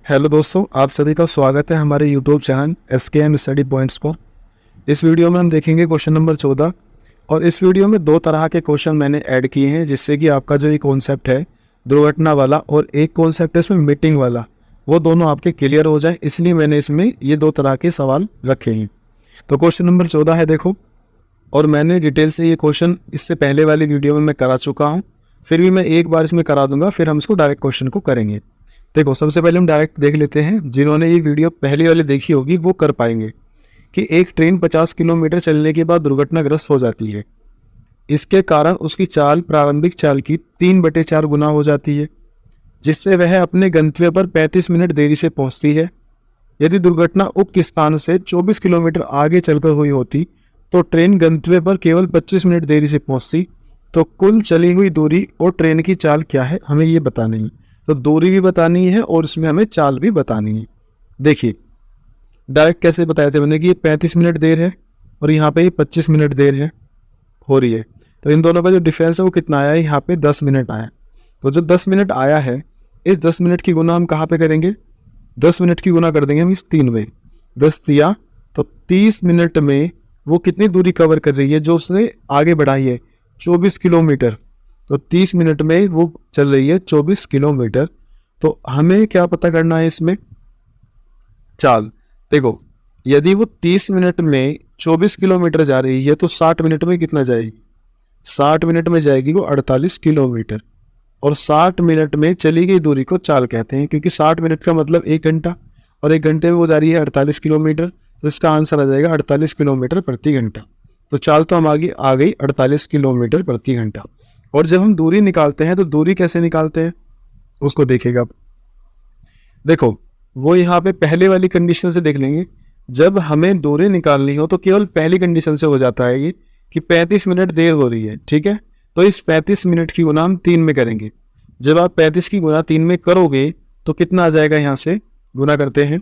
Hello दोस्तों, आप सभी का स्वागत है हमारे YouTube channel SKM study points पर। इस वीडियो में हम देखेंगे क्वेश्चन नंबर 14 और इस वीडियो में दो तरह के क्वेश्चन मैंने ऐड किए हैं, जिससे कि आपका जो ये कॉन्सेप्ट है दुर्घटना वाला और एक कॉन्सेप्ट है इसमें मीटिंग वाला, वो दोनों आपके क्लियर हो जाए, इसलिए मैंने इसमें ये दो तरह के सवाल रखे हैं। तो क्वेश्चन नंबर 14 है, देखो। और मैंने डिटेल से ये क्वेश्चन इससे पहले वाली वीडियो में मैं करा चुका हूँ, फिर भी मैं एक बार इसमें करा दूंगा, फिर हम इसको डायरेक्ट क्वेश्चन को करेंगे। देखो, सबसे पहले हम डायरेक्ट देख लेते हैं। जिन्होंने ये वीडियो पहले वाली देखी होगी वो कर पाएंगे कि एक ट्रेन 50 किलोमीटर चलने के बाद दुर्घटनाग्रस्त हो जाती है। इसके कारण उसकी चाल प्रारंभिक चाल की 3/4 गुना हो जाती है, जिससे वह अपने गंतव्य पर 35 मिनट देरी से पहुंचती है। यदि दुर्घटना उक्त स्थान से 24 किलोमीटर आगे चलकर हुई होती तो ट्रेन गंतव्य पर केवल 25 मिनट देरी से पहुंचती। तो कुल चली हुई दूरी और ट्रेन की चाल क्या है, हमें ये बतानी है। तो दूरी भी बतानी है और इसमें हमें चाल भी बतानी है। देखिए, डायरेक्ट कैसे बताया थे मैंने कि ये 35 मिनट देर है और यहाँ पे ये 25 मिनट देर है हो रही है। तो इन दोनों का जो डिफरेंस है वो कितना आया है, यहाँ पे 10 मिनट आया। तो जो 10 मिनट आया है, इस 10 मिनट की गुना हम कहाँ पे करेंगे, 10 मिनट की गुना कर देंगे हम इस 3 में। 10 दिया तो 30 मिनट में वो कितनी दूरी कवर कर रही है, जो उसने आगे बढ़ाई है 24 किलोमीटर। तो 30 मिनट में वो चल रही है 24 किलोमीटर। तो हमें क्या पता करना है इसमें, चाल। देखो, यदि वो 30 मिनट में 24 किलोमीटर जा रही है तो 60 मिनट में कितना जाएगी, 60 मिनट में जाएगी वो 48 किलोमीटर। और 60 मिनट में चली गई दूरी को चाल कहते हैं, क्योंकि 60 मिनट का मतलब 1 घंटा और 1 घंटे में वो जा रही है 48 किलोमीटर। तो इसका आंसर आ जाएगा 48 किलोमीटर प्रति घंटा। तो चाल तो हम आगे आ गई 48 किलोमीटर प्रति घंटा। और जब हम दूरी निकालते हैं तो दूरी कैसे निकालते हैं उसको देखेगा। देखो, वो यहाँ पे पहले वाली कंडीशन से देख लेंगे। जब हमें दूरी निकालनी हो तो केवल पहली कंडीशन से हो जाता है ये कि 35 मिनट देर हो रही है, ठीक है। तो इस 35 मिनट की गुना हम 3 में करेंगे। जब आप 35 की गुना 3 में करोगे तो कितना आ जाएगा, यहाँ से गुना करते हैं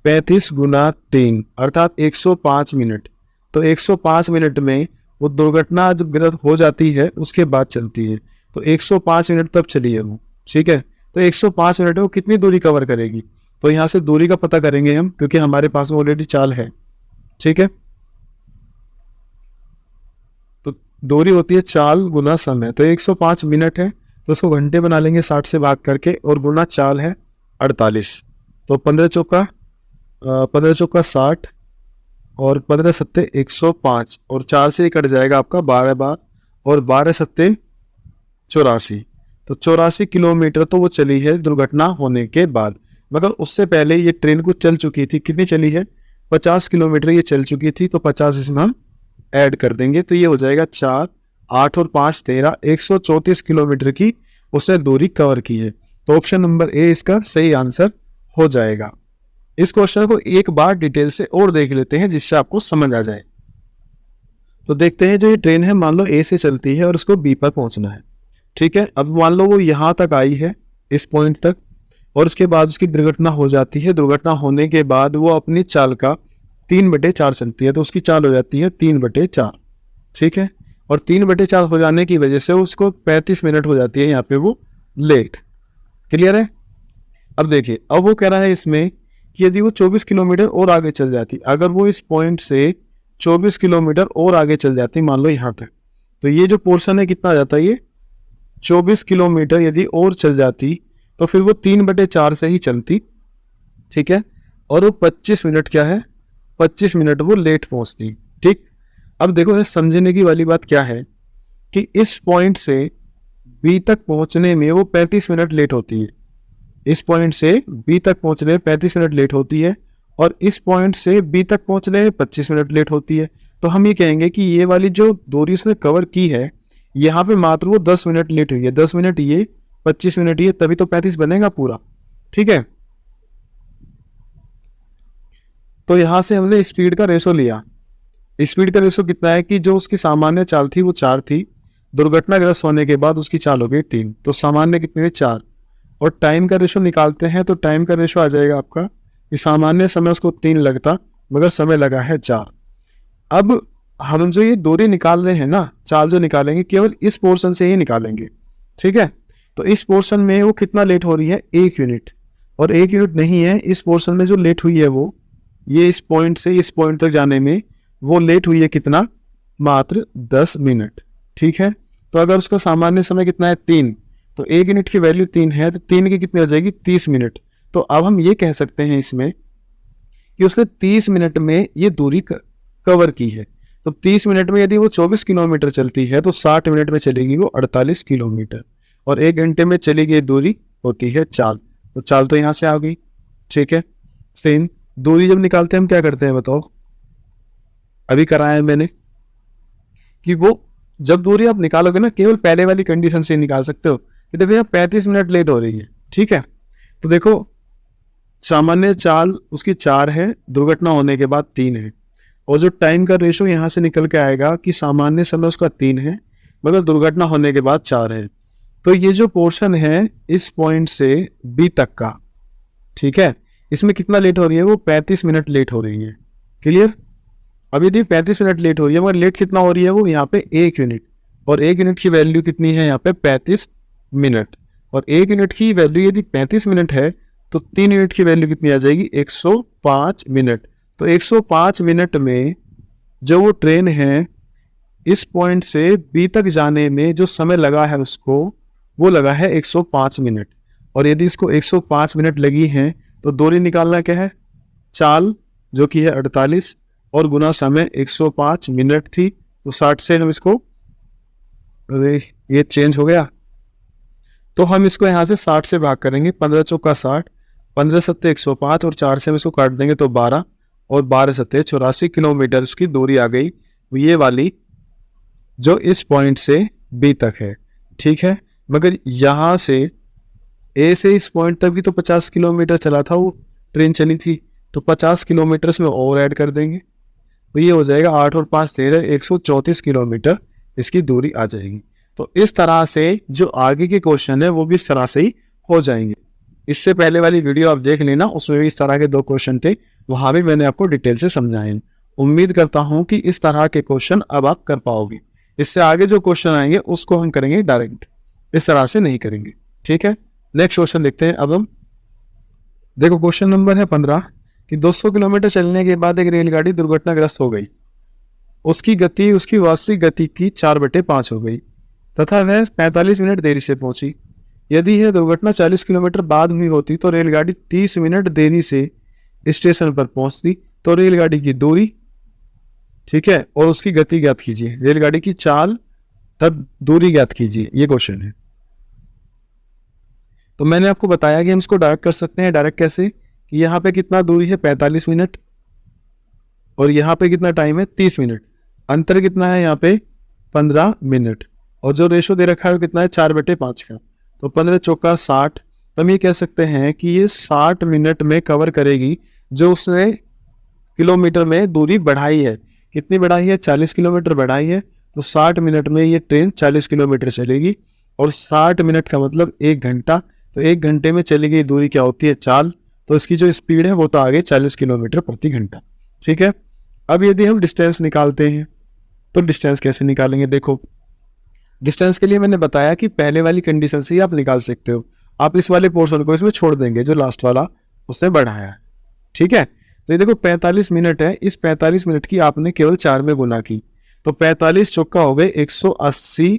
35 गुना 3 अर्थात 105 मिनट। तो 105 मिनट में वो दुर्घटना जब ग्रस्त हो जाती है उसके बाद चलती है। तो 105 मिनट तब चली है वो, ठीक है। तो 105 मिनट में वो कितनी दूरी कवर करेगी, तो यहाँ से दूरी का पता करेंगे हम, क्योंकि हमारे पास में ऑलरेडी चाल है, ठीक है। तो दूरी होती है चाल गुना समय। तो 105 मिनट है तो उसको घंटे बना लेंगे 60 से भाग करके, और गुना चाल है 48। तो 15 चौका 60 और 15 सत्ते 105 और 4 से कट जाएगा आपका 12 बार और 12 सत्ते 84। तो 84 किलोमीटर तो वो चली है दुर्घटना होने के बाद, मगर उससे पहले ये ट्रेन को चल चुकी थी। कितनी चली है, 50 किलोमीटर ये चल चुकी थी। तो 50 इसमें हम ऐड कर देंगे, तो ये हो जाएगा 4, 8 और 5 13, 134 किलोमीटर की उसने दूरी कवर की है। तो ऑप्शन नंबर ए इसका सही आंसर हो जाएगा। इस क्वेश्चन को एक बार डिटेल से और देख लेते हैं, जिससे आपको समझ आ जाए। तो देखते हैं, जो ये ट्रेन है मान लो ए से चलती है और उसको बी पर पहुंचना है, ठीक है। अब मान लो वो यहाँ तक आई है, इस पॉइंट तक, और उसके बाद उसकी दुर्घटना हो जाती है। दुर्घटना होने के बाद वो अपनी चाल का 3/4 चलती है, तो उसकी चाल हो जाती है 3/4, ठीक है। और 3/4 हो जाने की वजह से उसको 35 मिनट हो जाती है यहाँ पे वो लेट। क्लियर है। अब देखिए, अब वो कह रहा है इसमें कि यदि वो 24 किलोमीटर और आगे चल जाती, अगर वो इस पॉइंट से 24 किलोमीटर और आगे चल जाती मान लो यहाँ तक, तो ये जो पोर्शन है कितना आ जाता है, ये 24 किलोमीटर यदि और चल जाती तो फिर वो 3/4 से ही चलती, ठीक है। और वो 25 मिनट क्या है, 25 मिनट वो लेट पहुंचती, ठीक। अब देखो, ये समझने की वाली बात क्या है कि इस पॉइंट से बी तक पहुंचने में वो 35 मिनट लेट होती है। इस पॉइंट से बी तक पहुंचने में 35 मिनट लेट होती है और इस पॉइंट से बी तक पहुंचने में 25 मिनट लेट होती है। तो हम ये कहेंगे कि ये वाली जो दूरी उसने कवर की है, यहाँ पे मात्र वो 10 मिनट लेट हुई है। 10 मिनट ये, 25 मिनट ये, तभी तो 35 बनेगा पूरा, ठीक है। तो यहाँ से हमने स्पीड का रेशो लिया। स्पीड का रेशो कितना है कि जो उसकी सामान्य चाल थी वो 4 थी, दुर्घटनाग्रस्त होने के बाद उसकी चाल हो गई 3, तो सामान्य कितनी है 4। और टाइम का रेशो निकालते हैं तो टाइम का रेशो आ जाएगा आपका कि सामान्य समय उसको 3 लगता, मगर समय लगा है 4। अब हम जो ये दूरी निकाल रहे हैं ना, चाल जो निकालेंगे केवल इस पोर्शन से ही निकालेंगे, ठीक है। तो इस पोर्शन में वो कितना लेट हो रही है, 1 यूनिट, और 1 यूनिट नहीं है। इस पोर्शन में जो लेट हुई है वो, ये इस पॉइंट से इस पॉइंट तक जाने में वो लेट हुई है कितना, मात्र 10 मिनट। ठीक है, तो अगर उसका सामान्य समय कितना है 3, तो 1 यूनिट की वैल्यू 3 है, तो 3 की कितनी हो जाएगी 30 मिनट। तो अब हम ये कह सकते हैं इसमें कि उसने 30 मिनट में ये दूरी कवर की है। तो 30 मिनट में यदि वो 24 किलोमीटर चलती है तो 60 मिनट में चलेगी वो 48 किलोमीटर, और 1 घंटे में चली गई दूरी होती है चाल। तो चाल तो यहाँ से आ गई। ठीक है, सेम दूरी जब निकालते हैं हम क्या करते हैं बताओ, अभी कराया है मैंने कि वो जब दूरी आप निकालोगे ना, केवल पहले वाली कंडीशन से निकाल सकते हो कि देखो यहाँ 35 मिनट लेट हो रही है। ठीक है, तो देखो सामान्य चाल उसकी 4 है, दुर्घटना होने के बाद 3 है, और जो टाइम का रेशो यहाँ से निकल के आएगा कि सामान्य समय उसका 3 है मगर दुर्घटना होने के बाद 4 है। तो ये जो पोर्शन है इस पॉइंट से बी तक का, ठीक है, इसमें कितना लेट हो रही है वो 35 मिनट लेट हो रही है। क्लियर। अब यदि 35 मिनट लेट हो रही है मगर लेट कितना हो रही है वो यहाँ पे 1 यूनिट, और 1 यूनिट की वैल्यू कितनी है यहाँ पे 35 मिनट, और 1 यूनिट की वैल्यू यदि 35 मिनट है तो 3 यूनिट की वैल्यू कितनी आ जाएगी 105 मिनट। तो 105 मिनट में जो वो ट्रेन है इस पॉइंट से बी तक जाने में जो समय लगा है उसको, वो लगा है 105 मिनट। और यदि इसको 105 मिनट लगी हैं तो दूरी निकालना क्या है, चाल जो कि है 48 और गुना समय 105 मिनट थी, तो 60 से हम इसको, अरे ये चेंज हो गया, तो हम इसको यहाँ से 60 से भाग करेंगे, 15 चौका 60, 15 सत्ते 105 और 4 से हम इसको काट देंगे तो 12, और 12 सत्ते 84 किलोमीटर उसकी दूरी आ गई, ये वाली जो इस पॉइंट से बी तक है। ठीक है, मगर यहाँ से ए से इस पॉइंट तक भी तो 50 किलोमीटर चला था, वो ट्रेन चली थी, तो 50 किलोमीटर इसमें और ऐड कर देंगे, तो ये हो जाएगा 8 और 5 13, 134 किलोमीटर इसकी दूरी आ जाएगी। तो इस तरह से जो आगे के क्वेश्चन है वो भी इस तरह से ही हो जाएंगे। इससे पहले वाली वीडियो आप देख लेना, उसमें भी इस तरह के 2 क्वेश्चन थे, वहाँ भी मैंने आपको डिटेल से समझाए। उम्मीद करता हूँ कि इस तरह के क्वेश्चन अब आप कर पाओगे। इससे आगे जो क्वेश्चन आएंगे उसको हम करेंगे डायरेक्ट, इस तरह से नहीं करेंगे। ठीक है, नेक्स्ट क्वेश्चन देखते हैं अब हम। देखो क्वेश्चन नंबर है 15 कि 200 किलोमीटर चलने के बाद एक रेलगाड़ी दुर्घटनाग्रस्त हो गई। उसकी गति उसकी वास्तविक गति की 4/5 हो गई तथा वह 45 मिनट देरी से पहुंची। यदि यह दुर्घटना 40 किलोमीटर बाद हुई होती तो रेलगाड़ी 30 मिनट देरी से स्टेशन पर पहुंचती। तो रेलगाड़ी की दूरी, ठीक है, और उसकी गति ज्ञात कीजिए। रेलगाड़ी की चाल तब दूरी ज्ञात कीजिए, ये क्वेश्चन है। तो मैंने आपको बताया कि हम इसको डायरेक्ट कर सकते हैं। डायरेक्ट कैसे कि यहाँ पे कितना दूरी है 45 मिनट और यहाँ पे कितना टाइम है 30 मिनट, अंतर कितना है यहाँ पे 15 मिनट, और जो रेशो दे रखा है वो कितना है 4/5 का, तो 15 चौका 60। हम ये कह सकते हैं कि ये 60 मिनट में कवर करेगी जो उसने किलोमीटर में दूरी बढ़ाई है। कितनी बढ़ाई है 40 किलोमीटर बढ़ाई है, तो 60 मिनट में ये ट्रेन 40 किलोमीटर चलेगी, और 60 मिनट का मतलब 1 घंटा, तो 1 घंटे में चली गई दूरी क्या होती है चाल, तो इसकी जो स्पीड है वो तो आगे 40 किलोमीटर प्रति घंटा। ठीक है, अब यदि हम डिस्टेंस निकालते हैं तो डिस्टेंस कैसे निकालेंगे। देखो डिस्टेंस के लिए मैंने बताया कि पहले वाली कंडीशन से ही आप निकाल सकते हो। आप इस वाले पोर्शन को इसमें छोड़ देंगे जो लास्ट वाला उसने बढ़ाया है। ठीक है, तो ये देखो 45 मिनट है, इस 45 मिनट की आपने केवल 4 में गुना की, तो 45 चौका हो गए 180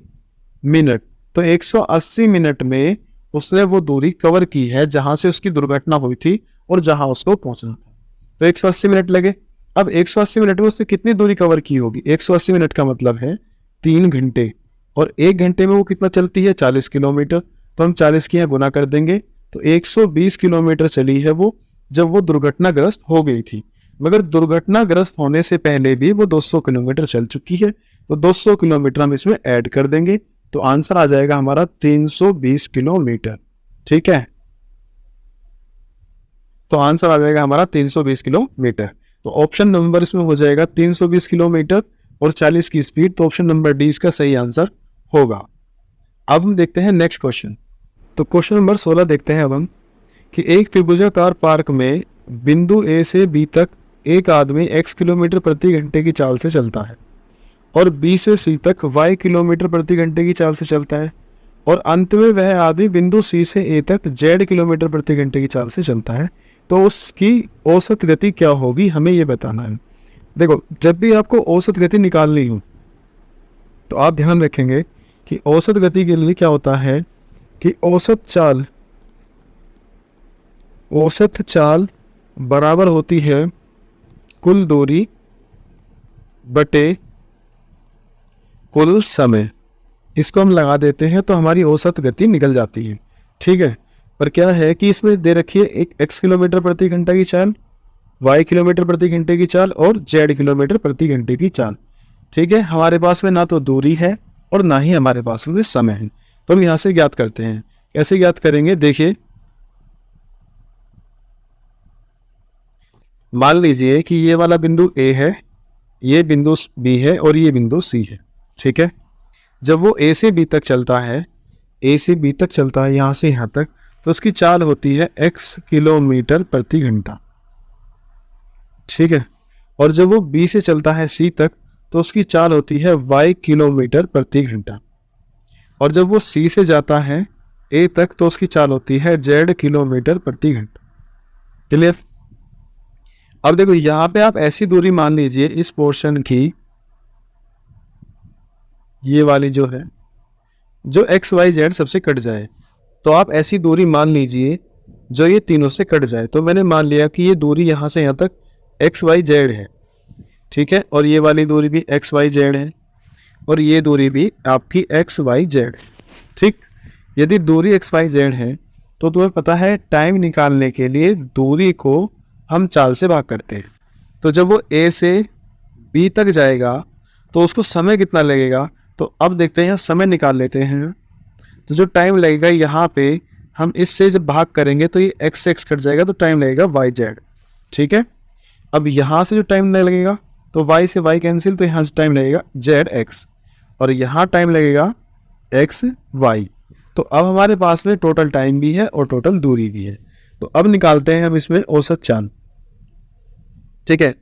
मिनट। तो 180 मिनट में उसने वो दूरी कवर की है जहां से उसकी दुर्घटना हुई थी और जहां उसको पहुंचना था। तो 180 मिनट लगे। अब 180 मिनट में उसने कितनी दूरी कवर की होगी, 180 मिनट का मतलब है 3 घंटे, और 1 घंटे में वो कितना चलती है 40 किलोमीटर, तो हम 40 की यहाँ गुना कर देंगे, तो 120 किलोमीटर चली है वो जब वो दुर्घटनाग्रस्त हो गई थी। मगर दुर्घटनाग्रस्त होने से पहले भी वो 200 किलोमीटर चल चुकी है, तो 200 किलोमीटर हम इसमें ऐड कर देंगे, तो आंसर आ जाएगा हमारा 320 किलोमीटर। ठीक है, तो आंसर आ जाएगा हमारा 320 किलोमीटर। तो ऑप्शन नंबर इसमें हो जाएगा 320 किलोमीटर और 40 की स्पीड, तो ऑप्शन नंबर डी इसका सही आंसर होगा। अब हम देखते हैं नेक्स्ट क्वेश्चन। तो क्वेश्चन नंबर 16 देखते हैं अब हम कि एक त्रिभुजाकार पार्क में बिंदु ए से बी तक एक आदमी x किलोमीटर प्रति घंटे की चाल से चलता है और b से c तक y किलोमीटर प्रति घंटे की चाल से चलता है। और अंत में वह आदमी बिंदु सी से ए तक जेड किलोमीटर प्रति घंटे की चाल से चलता है, तो उसकी औसत गति क्या होगी, हमें ये बताना है। देखो, जब भी आपको औसत गति निकालनी हो तो आप ध्यान रखेंगे कि औसत गति के लिए क्या होता है कि औसत चाल बराबर होती है कुल दूरी बटे कुल समय। इसको हम लगा देते हैं तो हमारी औसत गति निकल जाती है। ठीक है, पर क्या है कि इसमें दे रखी है एक x किलोमीटर प्रति घंटा की चाल, y किलोमीटर प्रति घंटे की चाल और z किलोमीटर प्रति घंटे की चाल। ठीक है, हमारे पास में ना तो दूरी है और ना ही हमारे पास में समय है, तो हम यहाँ से ज्ञात करते हैं। कैसे ज्ञात करेंगे, देखिए मान लीजिए कि ये वाला बिंदु A है, ये बिंदु B है और ये बिंदु C है। ठीक है, जब वो A से B तक चलता है, यहाँ से यहाँ तक, तो उसकी चाल होती है x किलोमीटर प्रति घंटा। ठीक है, और जब वो B से चलता है C तक, तो उसकी चाल होती है y किलोमीटर प्रति घंटा। और जब वो C से जाता है A तक, तो उसकी चाल होती है z किलोमीटर प्रति घंटा। क्लियर। अब देखो, यहाँ पे आप ऐसी दूरी मान लीजिए इस पोर्शन की, ये वाली जो है, जो x y z सबसे कट जाए, तो आप ऐसी दूरी मान लीजिए जो ये तीनों से कट जाए। तो मैंने मान लिया कि ये दूरी यहाँ से यहाँ तक x y z है। ठीक है, और ये वाली दूरी भी x y z है और ये दूरी भी आपकी x y z। ठीक, यदि दूरी x y z है तो तुम्हें पता है टाइम निकालने के लिए दूरी को हम चाल से भाग करते हैं। तो जब वो A से B तक जाएगा तो उसको समय कितना लगेगा, तो अब देखते हैं, यहाँ समय निकाल लेते हैं। तो जो टाइम लगेगा यहाँ पे, हम इससे जब भाग करेंगे तो ये x से x कट जाएगा, तो टाइम लगेगा y z। ठीक है, अब यहाँ से जो टाइम नहीं लगेगा तो y से y कैंसिल, तो यहाँ से टाइम लगेगा z x और यहाँ टाइम लगेगा x y। तो अब हमारे पास में टोटल टाइम भी है और टोटल दूरी भी है। तो अब निकालते हैं हम इसमें औसत चाल। ठीक है,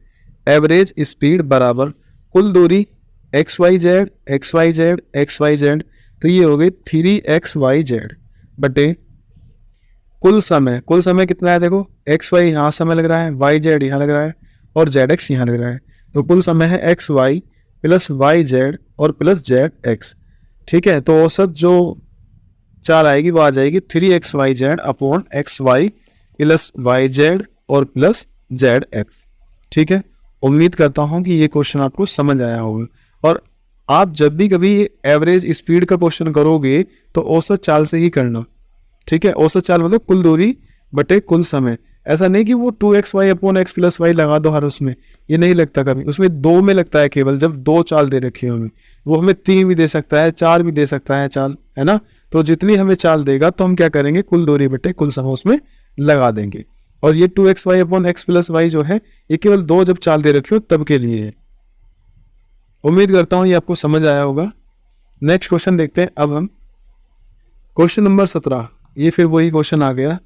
एवरेज स्पीड बराबर कुल दूरी XYZ XYZ, तो ये हो गई 3XYZ बटे कुल समय कितना है, देखो XY यहाँ समय लग रहा है, YZ यहाँ लग रहा है और ZX यहाँ लग रहा है, तो कुल समय है XY प्लस YZ और प्लस ZX। ठीक है, तो औसत जो चाल आएगी वो आ जाएगी 3XYZ upon XY plus YZ और प्लस ZX। ठीक है, उम्मीद करता हूँ कि ये क्वेश्चन आपको समझ आया होगा। और आप जब भी कभी एवरेज स्पीड का क्वेश्चन करोगे तो औसत चाल से ही करना। ठीक है, औसत चाल मतलब कुल दूरी बटे कुल समय। ऐसा नहीं कि वो 2XY upon x plus Y लगा दो हर उसमें, ये नहीं लगता कभी। उसमें 2 में लगता है केवल, जब 2 चाल दे रखी है हमें। वो हमें 3 भी दे सकता है, 4 भी दे सकता है चाल, है ना। तो जितनी हमें चाल देगा तो हम क्या करेंगे, कुल दूरी बटे कुल समय उसमें लगा देंगे। और ये 2XY upon x plus Y जो है, ये केवल 2 जब चाल दे रखी हो तब के लिए है। उम्मीद करता हूँ ये आपको समझ आया होगा। नेक्स्ट क्वेश्चन देखते हैं अब हम, क्वेश्चन नंबर 17। ये फिर वही क्वेश्चन आ गया।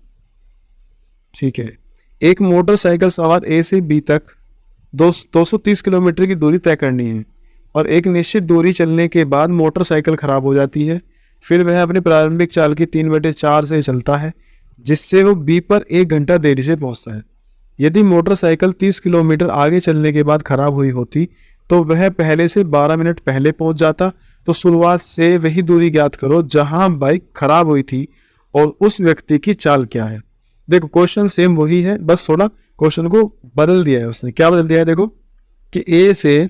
ठीक है, एक मोटरसाइकिल सवार A से B तक 230 किलोमीटर की दूरी तय करनी है और एक निश्चित दूरी चलने के बाद मोटरसाइकिल खराब हो जाती है। फिर वह अपनी प्रारंभिक चाल की 3/4 से चलता है, जिससे वो B पर 1 घंटा देरी से पहुंचता है। यदि मोटरसाइकिल 30 किलोमीटर आगे चलने के बाद खराब हुई होती तो वह पहले से 12 मिनट पहले पहुंच जाता। तो शुरुआत से वही दूरी ज्ञात करो जहां बाइक खराब हुई थी और उस व्यक्ति की चाल क्या है। देखो, क्वेश्चन सेम वही है, बस थोड़ा क्वेश्चन को बदल दिया है उसने। क्या बदल दिया है, देखो कि A से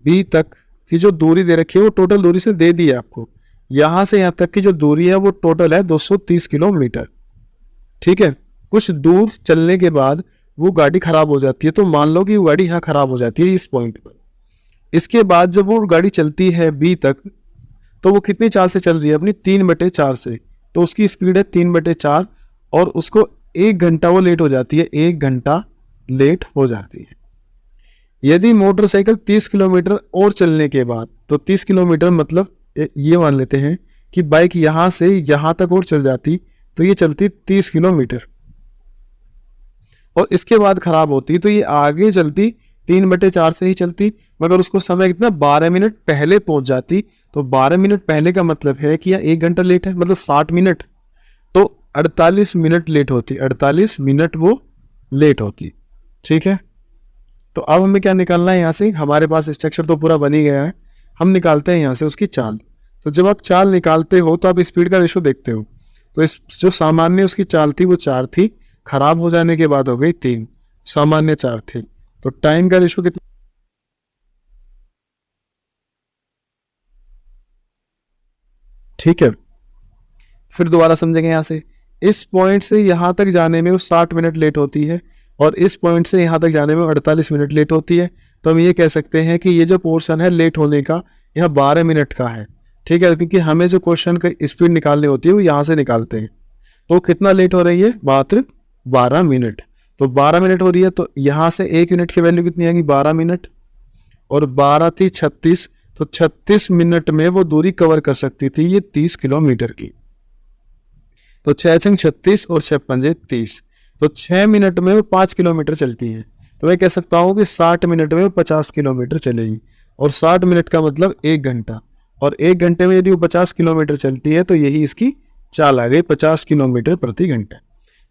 B तक की जो दूरी दे रखी है वो टोटल दूरी से दे दी है आपको। यहां से यहां तक की जो दूरी है वो टोटल है 230 किलोमीटर। ठीक है, कुछ दूर चलने के बाद वो गाड़ी खराब हो जाती है। तो मान लो कि वो गाड़ी यहाँ खराब हो जाती है इस पॉइंट पर। इसके बाद जब वो गाड़ी चलती है B तक, तो वो कितनी चाल से चल रही है, अपनी 3/4 से। तो उसकी स्पीड है 3/4 और उसको 1 घंटा वो लेट हो जाती है, 1 घंटा लेट हो जाती है। यदि मोटरसाइकिल 30 किलोमीटर और चलने के बाद, तो 30 किलोमीटर मतलब ये मान लेते हैं कि बाइक यहाँ से यहाँ तक और चल जाती, तो ये चलती 30 किलोमीटर और इसके बाद खराब होती तो ये आगे चलती 3/4 से ही चलती, मगर उसको समय कितना 12 मिनट पहले पहुंच जाती। तो 12 मिनट पहले का मतलब है कि यह 1 घंटा लेट है, मतलब 60 मिनट, तो 48 मिनट लेट होती, 48 मिनट वो लेट होती। ठीक है, तो अब हमें क्या निकालना है यहाँ से, हमारे पास स्ट्रक्चर तो पूरा बन ही गया है, हम निकालते हैं यहाँ से उसकी चाल। तो जब आप चाल निकालते हो तो आप स्पीड का रेशो देखते हो, तो इस जो सामान्य उसकी चाल थी वो 4 थी, खराब हो जाने के बाद हो गई 3, सामान्य 4 थी। तो टाइम का रेशो कितना, ठीक है। फिर दोबारा समझेंगे यहाँ से, इस पॉइंट से यहाँ तक जाने में वो 60 मिनट लेट होती है और इस पॉइंट से यहाँ तक जाने में 48 मिनट लेट होती है। तो हम ये कह सकते हैं कि ये जो पोर्शन है लेट होने का, यह 12 मिनट का है। ठीक है, क्योंकि हमें जो क्वेश्चन का स्पीड निकालनी होती है वो यहाँ से निकालते हैं। तो कितना लेट हो रही है, मात्र 12 मिनट। तो 12 मिनट हो रही है, तो यहाँ से 1 यूनिट की वैल्यू कितनी आएगी, 12 मिनट, और 12 थी 36, तो 36 मिनट में वो दूरी कवर कर सकती थी ये 30 किलोमीटर की। तो 6 छंग 36 और 6 पंजे 30, तो 6 मिनट में वो 5 किलोमीटर चलती है। तो मैं कह सकता हूँ कि 60 मिनट में वो 50 किलोमीटर चलेगी, और 60 मिनट का मतलब 1 घंटा, और 1 घंटे में यदि वो 50 किलोमीटर चलती है तो यही इसकी चाल आ गई 50 किलोमीटर प्रति घंटा।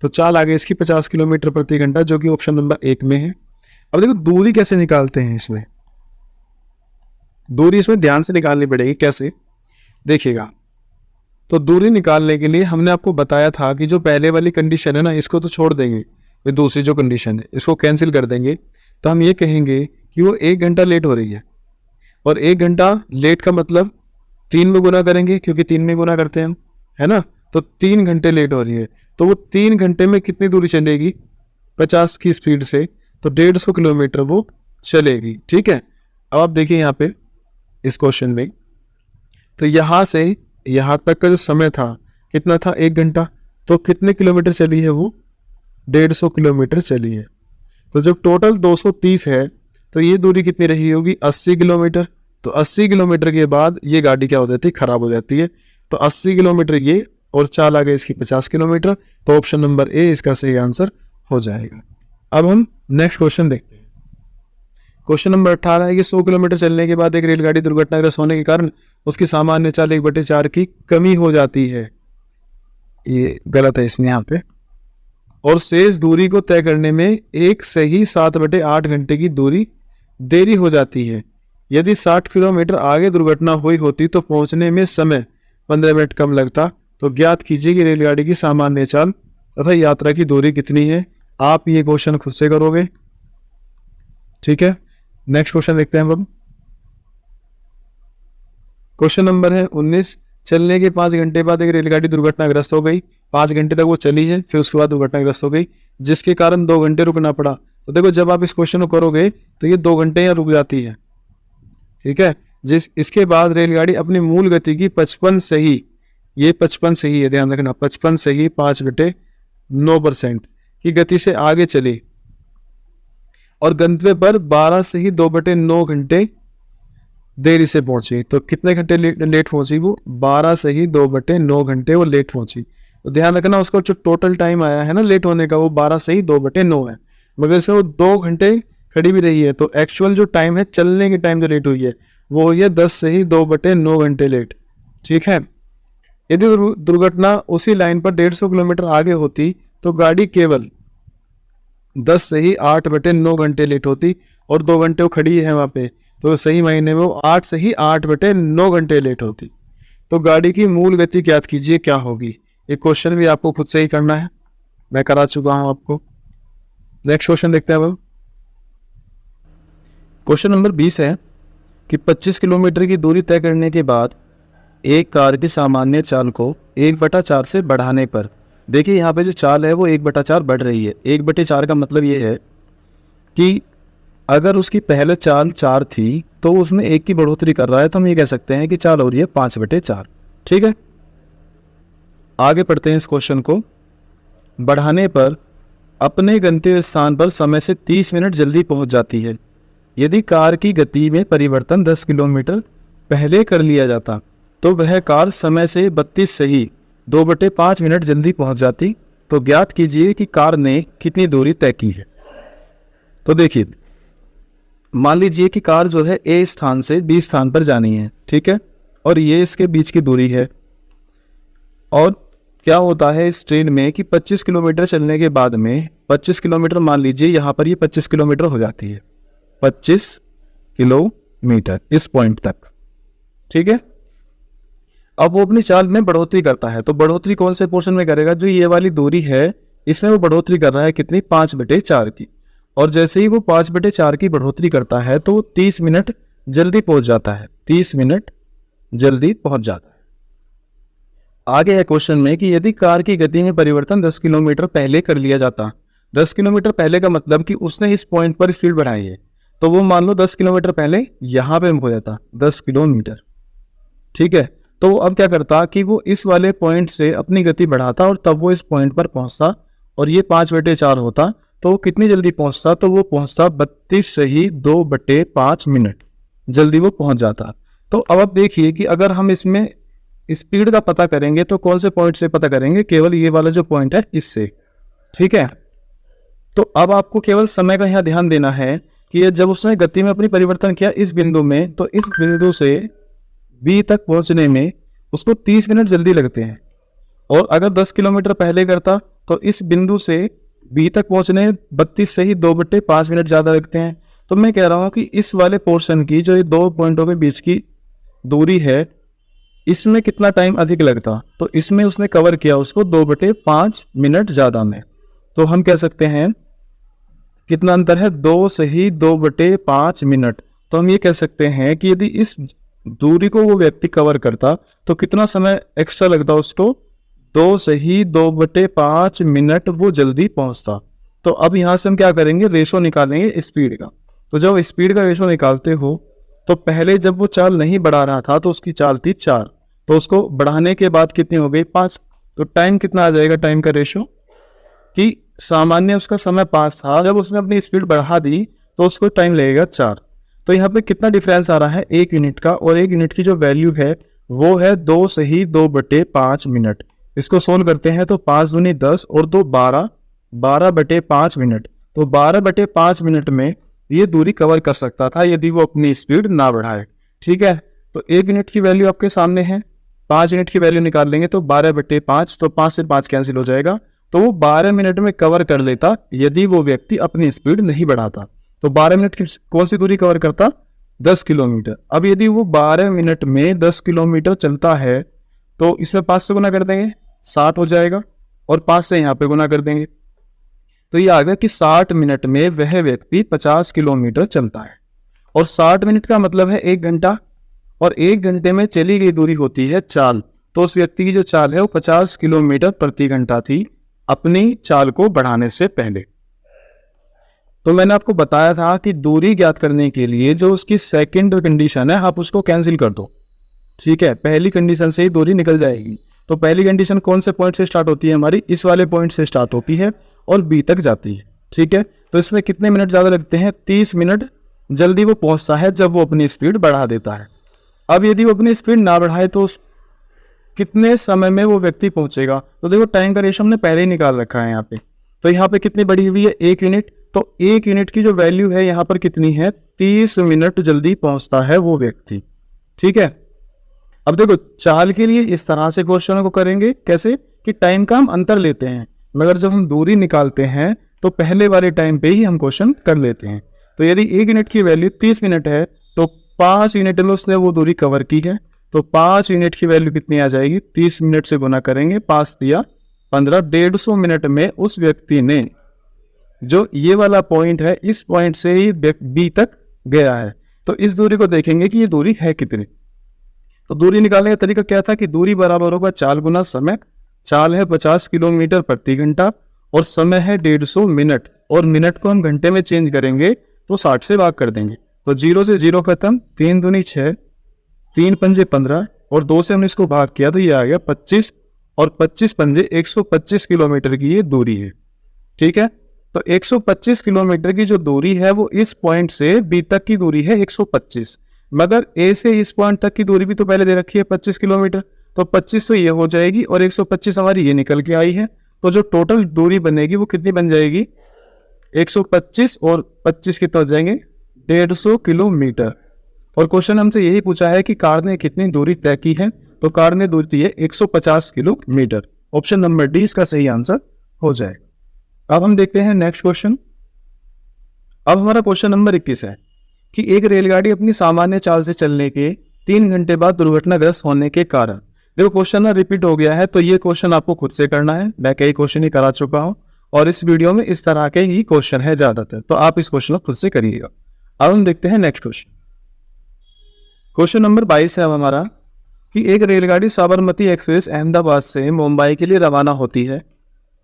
तो चाल आ गई इसकी 50 किलोमीटर प्रति घंटा, जो कि ऑप्शन नंबर 1 में है। अब देखो दूरी कैसे निकालते हैं, इसमें दूरी इसमें ध्यान से निकालनी पड़ेगी। कैसे, देखिएगा, तो दूरी निकालने के लिए हमने आपको बताया था कि जो पहले वाली कंडीशन है ना, इसको तो छोड़ देंगे, फिर दूसरी जो कंडीशन है इसको कैंसिल कर देंगे। तो हम ये कहेंगे कि वो 1 घंटा लेट हो रही है, और 1 घंटा लेट का मतलब 3 में गुना करेंगे, क्योंकि 3 में गुना करते हैं हम, है ना। तो 3 घंटे लेट हो रही है, तो वो 3 घंटे में कितनी दूरी चलेगी, 50 की स्पीड से, तो 150 किलोमीटर वो चलेगी। ठीक है, अब आप देखिए यहाँ पे इस क्वेश्चन में, तो यहाँ से यहाँ तक का जो समय था कितना था, 1 घंटा, तो कितने किलोमीटर चली है वो, 150 किलोमीटर चली है। तो जब टोटल 230 है तो ये दूरी कितनी रही होगी, 80 किलोमीटर। तो 80 किलोमीटर के बाद ये गाड़ी क्या हो जाती है, खराब हो जाती है। तो 80 किलोमीटर ये, और चाल आ गई इसकी 50 किलोमीटर। तो ऑप्शन नंबर ए इसका सही आंसर हो जाएगा। अब हम नेक्स्ट क्वेश्चन देखते हैं। क्वेश्चन नंबर 18 है कि 100 किलोमीटर चलने के बाद एक रेलगाड़ी दुर्घटनाग्रस्त होने के कारण उसकी सामान्य चाल 1/4 की कमी हो जाती है। ये गलत है इसमें यहाँ पे, और शेष दूरी को तय करने में एक सही 7/8 घंटे की दूरी देरी हो जाती है। यदि 60 किलोमीटर आगे दुर्घटना हुई होती तो पहुंचने में समय 15 मिनट कम लगता। तो ज्ञात कीजिए कि रेलगाड़ी की सामान्य चाल तथा यात्रा की दूरी कितनी है। आप ये क्वेश्चन खुद से करोगे। ठीक है, नेक्स्ट क्वेश्चन देखते हैं हम। क्वेश्चन नंबर है 19, चलने के 5 घंटे बाद एक रेलगाड़ी दुर्घटनाग्रस्त हो गई। 5 घंटे तक वो चली है, फिर उसके बाद दुर्घटनाग्रस्त हो गई, जिसके कारण 2 घंटे रुकना पड़ा। तो देखो, जब आप इस क्वेश्चन को करोगे तो ये 2 घंटे यहाँ रुक जाती है। ठीक है, इसके बाद रेलगाड़ी अपनी मूल गति की 55 सही, ये 55 सही है, ध्यान रखना, 55 सही 5/9% की गति से आगे चली और गंतव्य पर 12 सही 2/9 घंटे देरी से पहुंची। तो कितने घंटे लेट पहुंची वो, 12 सही 2/9 घंटे वो लेट पहुंची। तो ध्यान रखना, उसका जो टोटल टाइम आया है ना लेट होने का, वो 12 सही 2/9 है, मगर इसमें वो 2 घंटे खड़ी भी रही है। तो एक्चुअल जो टाइम है, चलने के टाइम जो लेट हुई है, वो हुई है 10 सही 2/9 घंटे लेट। ठीक है, यदि दुर्घटना उसी लाइन पर 150 किलोमीटर आगे होती तो गाड़ी केवल 10 सही 8/9 घंटे लेट होती, और 2 घंटे वो खड़ी है वहाँ पे, तो सही महीने में वो 8 सही 8/9 घंटे लेट होती। तो गाड़ी की मूल गति ज्ञात कीजिए क्या होगी। ये क्वेश्चन भी आपको खुद से ही करना है, मैं करा चुका हूँ आपको। नेक्स्ट क्वेश्चन देखते हैं अब। क्वेश्चन नंबर 20 है कि 25 किलोमीटर की दूरी तय करने के बाद एक कार की सामान्य चाल को 1/4 से बढ़ाने पर, देखिए यहाँ पे जो चाल है वो 1/4 बढ़ रही है। 1/4 का मतलब ये है कि अगर उसकी पहले चाल 4 थी तो उसमें 1 की बढ़ोतरी कर रहा है, तो हम ये कह सकते हैं कि चाल हो रही है 5/4। ठीक है, आगे पढ़ते हैं इस क्वेश्चन को। बढ़ाने पर अपने गंतव्य स्थान पर समय से 30 मिनट जल्दी पहुंच जाती है। यदि कार की गति में परिवर्तन 10 किलोमीटर पहले कर लिया जाता तो वह कार समय से 32 सही 2/5 मिनट जल्दी पहुंच जाती। तो ज्ञात कीजिए कि कार ने कितनी दूरी तय की है। तो देखिए, मान लीजिए कि कार जो है ए स्थान से बी स्थान पर जानी है, ठीक है, और ये इसके बीच की दूरी है। और क्या होता है इस ट्रेन में कि 25 किलोमीटर चलने के बाद में 25 किलोमीटर, मान लीजिए यहाँ पर ये 25 किलोमीटर हो जाती है, 25 किलोमीटर इस पॉइंट तक, ठीक है। अब वो अपनी चाल में बढ़ोतरी करता है, तो बढ़ोतरी कौन से पोर्शन में करेगा, जो ये वाली दूरी है इसमें वो बढ़ोतरी कर रहा है कितनी, 5/4 की। और जैसे ही वो 5/4 की बढ़ोतरी करता है तो 30 मिनट जल्दी पहुंच जाता है, 30 मिनट जल्दी पहुंच जाता है। आगे है क्वेश्चन में कि यदि कार की गति में परिवर्तन 10 किलोमीटर पहले कर लिया जाता, 10 किलोमीटर पहले का मतलब कि उसने इस पॉइंट पर स्पीड बढ़ाई है, तो वो मान लो 10 किलोमीटर पहले यहाँ पे हो जाता 10 किलोमीटर, ठीक है। तो वो अब क्या करता कि वो इस वाले पॉइंट से अपनी गति बढ़ाता और तब वो इस पॉइंट पर पहुंचता, और ये 5/4 होता, तो वो कितनी जल्दी पहुंचता, तो वो पहुंचता 32 सही 2/5 मिनट जल्दी वो पहुंच जाता। तो अब आप देखिए कि अगर हम इसमें स्पीड का पता करेंगे तो कौन से पॉइंट से पता करेंगे, केवल ये वाला जो पॉइंट है इससे, ठीक है। तो अब आपको केवल समय का यहाँ ध्यान देना है कि ये जब उसने गति में अपनी परिवर्तन किया इस बिंदु में, तो इस बिंदु से बी तक पहुंचने में उसको 30 मिनट जल्दी लगते हैं। और अगर 10 किलोमीटर पहले करता तो इस बिंदु से बी तक पहुंचने 32 से ही 2/5 मिनट ज़्यादा लगते हैं। तो मैं कह रहा हूं कि इस वाले पोर्शन की जो ये दो पॉइंटों के बीच की दूरी है, इसमें कितना टाइम अधिक लगता, तो इसमें उसने कवर किया उसको 2/5 मिनट ज़्यादा में। तो हम कह सकते हैं कितना अंतर है, 2 से ही 2/5 मिनट। तो हम ये कह सकते हैं कि यदि इस दूरी को वो व्यक्ति कवर करता तो कितना समय एक्स्ट्रा लगता उसको, 2 से ही 2/5 मिनट वो जल्दी पहुंचता। तो अब यहाँ से हम क्या करेंगे, रेशो निकालेंगे स्पीड का। तो जब स्पीड का रेशो निकालते हो तो पहले जब वो चाल नहीं बढ़ा रहा था तो उसकी चाल थी 4, तो उसको बढ़ाने के बाद कितनी हो गई 5। तो टाइम कितना आ जाएगा, टाइम का रेशो कि सामान्य उसका समय 5 था, जब उसने अपनी स्पीड बढ़ा दी तो उसको टाइम लगेगा 4। तो यहाँ पे कितना डिफरेंस आ रहा है 1 यूनिट का, और 1 यूनिट की जो वैल्यू है वो है 2 से ही 2/5 मिनट। इसको सोल्व करते हैं तो 5 दूनी 10 और 2 12, 12/5 मिनट। तो 12/5 मिनट में ये दूरी कवर कर सकता था यदि वो अपनी स्पीड ना बढ़ाए, ठीक है। तो 1 यूनिट की वैल्यू आपके सामने है, 5 यूनिट की वैल्यू निकाल लेंगे तो 12/5, तो 5 से 5 कैंसिल हो जाएगा। तो वो 12 मिनट में कवर कर लेता यदि वो व्यक्ति अपनी स्पीड नहीं बढ़ाता। तो 12 मिनट की कौन सी दूरी कवर करता, 10 किलोमीटर। अब यदि वो 12 मिनट में 10 किलोमीटर चलता है तो इसमें 5 से गुना कर देंगे 60 हो जाएगा, और 5 से यहाँ पे गुना कर देंगे तो ये आ गया कि 60 मिनट में वह व्यक्ति 50 किलोमीटर चलता है। और 60 मिनट का मतलब है 1 घंटा, और 1 घंटे में चली गई दूरी होती है चाल। तो उस व्यक्ति की जो चाल है वो 50 किलोमीटर प्रति घंटा थी अपनी चाल को बढ़ाने से पहले। तो मैंने आपको बताया था कि दूरी ज्ञात करने के लिए जो उसकी सेकंड कंडीशन है आप उसको कैंसिल कर दो, ठीक है। पहली कंडीशन से ही दूरी निकल जाएगी। तो पहली कंडीशन कौन से पॉइंट से स्टार्ट होती है हमारी, इस वाले पॉइंट से स्टार्ट होती है और बी तक जाती है, ठीक है। तो इसमें कितने मिनट ज़्यादा लगते हैं, 30 मिनट जल्दी वो पहुंचता है जब वो अपनी स्पीड बढ़ा देता है। अब यदि वो अपनी स्पीड ना बढ़ाए तो कितने समय में वो व्यक्ति पहुंचेगा, तो देखो टाइम का रेशो हमने पहले ही निकाल रखा है यहाँ पे। तो यहाँ पे कितनी बढ़ी हुई है 1 यूनिट, तो 1 यूनिट की जो वैल्यू है यहाँ पर कितनी है, 30 मिनट जल्दी पहुंचता है वो व्यक्ति, ठीक है। अब देखो चाल के लिए इस तरह से क्वेश्चनों को करेंगे, कैसे कि टाइम का हम अंतर लेते हैं, मगर जब हम दूरी निकालते हैं तो पहले वाले टाइम पे ही हम क्वेश्चन कर लेते हैं। तो यदि 1 यूनिट की वैल्यू 30 मिनट है तो 5 यूनिट में उसने वो दूरी कवर की है, तो 5 यूनिट की वैल्यू कितनी आ जाएगी, 30 मिनट से गुना करेंगे, 5 दिया 15, 150 मिनट में उस व्यक्ति ने जो ये वाला पॉइंट है इस पॉइंट से ही बी तक गया है। तो इस दूरी को देखेंगे कि ये दूरी है कितनी। तो दूरी निकालने का तरीका क्या था कि दूरी बराबर होगा चाल गुना समय। चाल है 50 किलोमीटर प्रति घंटा और समय है 150 मिनट, और मिनट को हम घंटे में चेंज करेंगे तो 60 से भाग कर देंगे। तो 0 से 0 खत्म, 3 दूनी 6, 3 पंजे 15 और 2 से हमने इसको भाग किया तो ये आ गया 25, और 25 पंजे 125 किलोमीटर की ये दूरी है, ठीक है। तो 125 किलोमीटर की जो दूरी है वो इस पॉइंट से बी तक की दूरी है 125, मगर ए से इस पॉइंट तक की दूरी भी तो पहले दे रखी है 25 किलोमीटर, तो 25 तो ये हो जाएगी और 125 हमारी ये निकल के आई है। तो जो टोटल दूरी बनेगी वो कितनी बन जाएगी, 125 और 25 कितना हो जाएंगे 150 किलोमीटर। और क्वेश्चन हमसे यही पूछा है कि कार ने कितनी दूरी तय की है, तो कार ने दूरी दी है 150 किलोमीटर। ऑप्शन नंबर डी इसका सही आंसर हो जाएगा। अब हम देखते हैं नेक्स्ट क्वेश्चन। अब हमारा क्वेश्चन नंबर 21 है कि एक रेलगाड़ी अपनी सामान्य चाल से चलने के 3 घंटे बाद दुर्घटनाग्रस्त होने के कारण, देखो क्वेश्चन ना रिपीट हो गया है, तो ये क्वेश्चन आपको खुद से करना है। मैं कई क्वेश्चन ही करा चुका हूं और इस वीडियो में इस तरह के ही क्वेश्चन है ज्यादातर, तो आप इस क्वेश्चन को खुद से करिएगा। अब हम देखते हैं नेक्स्ट क्वेश्चन। क्वेश्चन नंबर 22 है अब हमारा कि एक रेलगाड़ी साबरमती एक्सप्रेस अहमदाबाद से मुंबई के लिए रवाना होती है।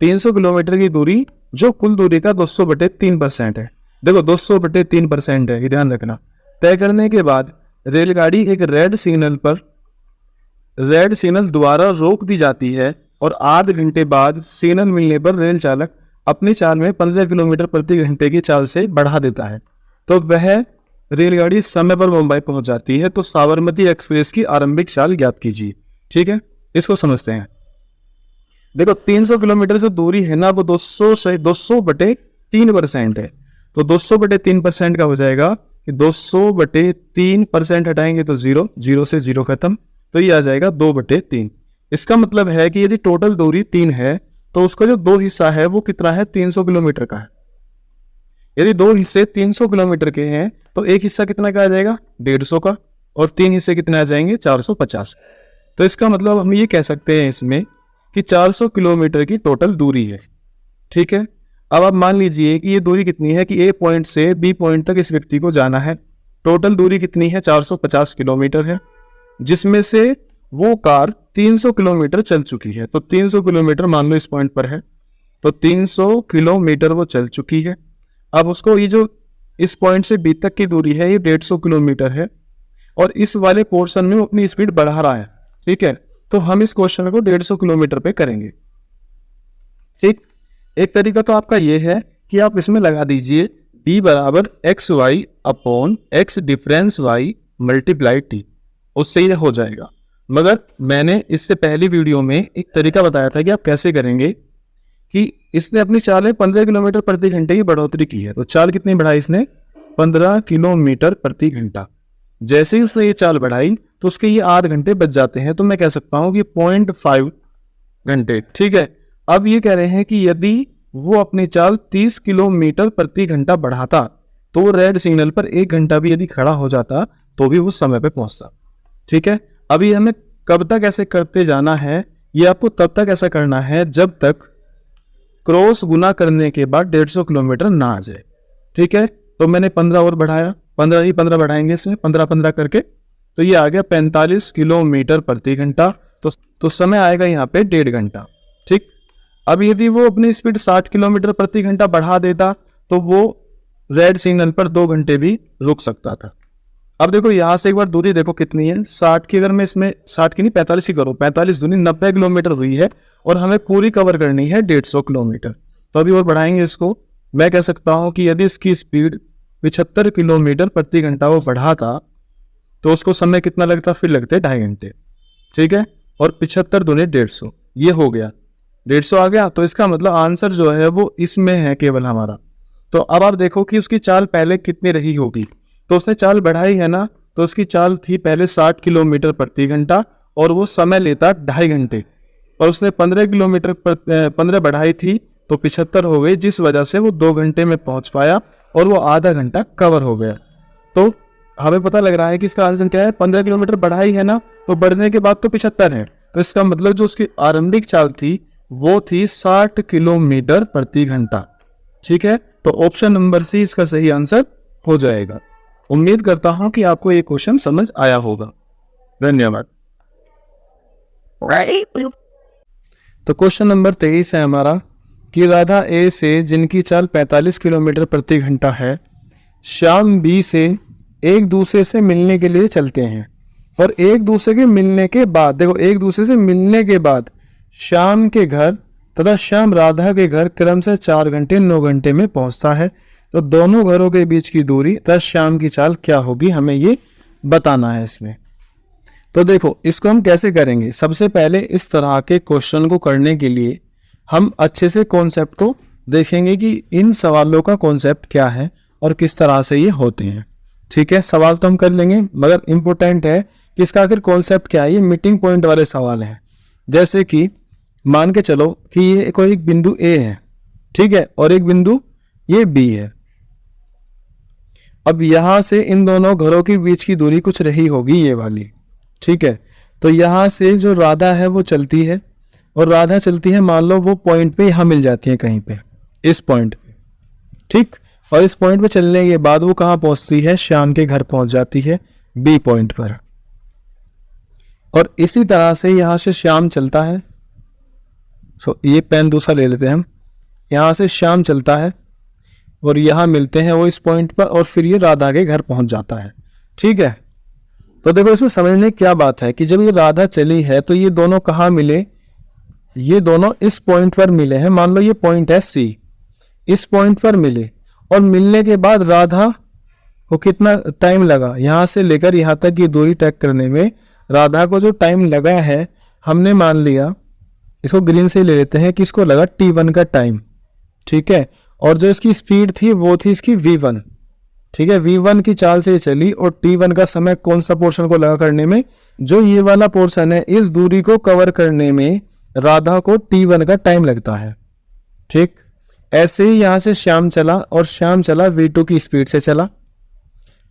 300 किलोमीटर की दूरी जो कुल दूरी का 200/3% है। देखो 200/3% है, ये ध्यान रखना। तय करने के बाद रेलगाड़ी एक रेड सिग्नल द्वारा रोक दी जाती है और आध घंटे बाद सिग्नल मिलने पर रेल चालक अपनी चाल में 15 किलोमीटर प्रति घंटे की चाल से बढ़ा देता है, तो वह रेलगाड़ी समय पर मुंबई पहुंच जाती है। तो साबरमती एक्सप्रेस की आरंभिक चाल ज्ञात कीजिए। ठीक है, इसको समझते हैं। देखो 300 किलोमीटर जो दूरी है ना, वो 200/3% है। तो 200/3% का हो जाएगा कि 200/3% हटाएंगे तो 0 से 0 खत्म, तो ये आ जाएगा 2/3। इसका मतलब है कि यदि टोटल दूरी 3 है तो उसका जो 2 हिस्सा है वो कितना है, 300 किलोमीटर का है। यदि 2 हिस्से 300 किलोमीटर के हैं तो एक हिस्सा कितना का आ जाएगा, 150 का, और 3 हिस्से कितने आ जाएंगे, 450। तो इसका मतलब हम ये कह सकते हैं इसमें कि 400 किलोमीटर की टोटल दूरी है। ठीक है, अब आप मान लीजिए कि ये दूरी कितनी है कि ए पॉइंट से बी पॉइंट तक इस व्यक्ति को जाना है। टोटल दूरी कितनी है, 450 किलोमीटर है, जिसमें से वो कार 300 किलोमीटर चल चुकी है। तो 300 किलोमीटर मान लो इस पॉइंट पर है, तो 300 किलोमीटर वो चल चुकी है। अब उसको ये जो इस पॉइंट से बी तक की दूरी है ये 150 किलोमीटर है, और इस वाले पोर्शन में वो अपनी स्पीड बढ़ा रहा है। ठीक है, तो हम इस क्वेश्चन को 150 किलोमीटर पे करेंगे। ठीक, एक तरीका तो आपका ये है कि आप इसमें लगा दीजिए d बराबर XY/X difference Y multiply T, उससे ही हो जाएगा। मगर मैंने इससे पहली वीडियो में एक तरीका बताया था कि आप कैसे करेंगे कि इसने अपनी चाल में 15 किलोमीटर प्रति घंटे की बढ़ोतरी की है। तो चाल कितनी बढ़ाई इसने, 15 किलोमीटर प्रति घंटा। जैसे ही उसने ये चाल बढ़ाई तो उसके ये आध घंटे बच जाते हैं, तो मैं कह सकता हूं कि 0.5 घंटे। ठीक है, अब ये कह रहे हैं कि यदि वो अपनी चाल 30 किलोमीटर प्रति घंटा बढ़ाता तो वो रेड सिग्नल पर 1 घंटा भी यदि खड़ा हो जाता तो भी वो समय पे पहुंचता। ठीक है, अभी हमें कब तक ऐसे करते जाना है, ये आपको तब तक ऐसा करना है जब तक क्रॉस गुना करने के बाद 150 किलोमीटर ना आ जाए। ठीक है, तो मैंने 15 और बढ़ाया, 15 बढ़ाएंगे इसमें 15 करके, तो ये आ गया 45 किलोमीटर प्रति घंटा। तो समय आएगा यहाँ पे 1.5 घंटा। ठीक, अब यदि वो अपनी स्पीड 60 किलोमीटर प्रति घंटा बढ़ा देता तो वो रेड सिग्नल पर 2 घंटे भी रुक सकता था। अब देखो यहाँ से एक बार दूरी देखो कितनी है, 60 की, अगर मैं इसमें 60 की नहीं 45 की करूँ, 45 दूनी 90 किलोमीटर हुई है और हमें पूरी कवर करनी है 150 किलोमीटर। तो अभी और बढ़ाएंगे इसको, मैं कह सकता हूँ कि यदि इसकी स्पीड 75 किलोमीटर प्रति घंटा वो बढ़ाता तो उसको समय कितना लगता, फिर लगते 2.5 घंटे। ठीक है, और 75 दूनी 150, ये हो गया 150 आ गया। तो इसका मतलब आंसर जो है वो इसमें है केवल हमारा। तो अब आप देखो कि उसकी चाल पहले कितनी रही होगी, तो उसने चाल बढ़ाई है ना, तो उसकी चाल थी पहले 60 किलोमीटर प्रति घंटा और वो समय लेता 2.5 घंटे, और उसने 15 बढ़ाई थी तो 75 हो गई, जिस वजह से वो 2 घंटे में पहुंच पाया और वो आधा घंटा कवर हो गया। तो हमें पता लग रहा है कि इसका आंसर क्या है, 15 किलोमीटर बढ़ाई है ना, तो बढ़ने के बाद तो 75 है, तो इसका मतलब जो उसकी आरंभिक चाल थी वो थी 60 किलोमीटर प्रति घंटा। ठीक है, तो ऑप्शन नंबर सी इसका सही आंसर हो जाएगा। उम्मीद करता हूं कि आपको ये क्वेश्चन समझ आया होगा। धन्यवाद। तो क्वेश्चन नंबर 23 है हमारा कि राधा ए से जिनकी चाल 45 किलोमीटर प्रति घंटा है, श्याम बी से एक दूसरे से मिलने के लिए चलते हैं, और एक दूसरे के मिलने के बाद, देखो एक दूसरे से मिलने के बाद श्याम के घर तथा श्याम राधा के घर क्रमशः 4 घंटे 9 घंटे में पहुंचता है। तो दोनों घरों के बीच की दूरी तथा श्याम की चाल क्या होगी, हमें ये बताना है इसमें। तो देखो इसको हम कैसे करेंगे, सबसे पहले इस तरह के क्वेश्चन को करने के लिए हम अच्छे से कॉन्सेप्ट को देखेंगे कि इन सवालों का कॉन्सेप्ट क्या है और किस तरह से ये होते हैं। ठीक है, सवाल तो हम कर लेंगे, मगर इम्पोर्टेंट है कि इसका आखिर कॉन्सेप्ट क्या है। ये मीटिंग पॉइंट वाले सवाल हैं। जैसे कि मान के चलो कि ये कोई एक बिंदु ए है, ठीक है, और एक बिंदु ये बी है। अब यहां से इन दोनों घरों के बीच की दूरी कुछ रही होगी, ये वाली, ठीक है। तो यहां से जो राधा है वो चलती है, और राधा चलती है, मान लो वो पॉइंट पे यहां मिल जाती है कहीं पे, इस पॉइंट पे, ठीक। और इस पॉइंट पे चलने के बाद वो कहां पहुंचती है, श्याम के घर पहुंच जाती है, बी पॉइंट पर। और इसी तरह से यहां से श्याम चलता है। ये पेन दूसरा ले लेते हैं हम। यहां से श्याम चलता है और यहां मिलते हैं वो इस पॉइंट पर, और फिर ये राधा के घर पहुंच जाता है, ठीक है। तो देखो इसमें समझने की क्या बात है कि जब ये राधा चली है तो ये दोनों कहाँ मिले, ये दोनों इस पॉइंट पर मिले हैं। मान लो ये पॉइंट है सी, इस पॉइंट पर मिले, और मिलने के बाद राधा को कितना टाइम लगा, यहां से लेकर यहां तक की दूरी तय करने में राधा को जो टाइम लगा है, हमने मान लिया, इसको ग्रीन से ले लेते हैं कि इसको लगा t1 का टाइम, ठीक है। और जो इसकी स्पीड थी वो थी इसकी v1, ठीक है। v1 की चाल से चली, और t1 का समय कौन सा पोर्शन को लगा करने में, जो ये वाला पोर्शन है, इस दूरी को कवर करने में राधा को t1 का टाइम लगता है, ठीक। ऐसे ही यहां से श्याम चला, और श्याम चला v2 की स्पीड से चला,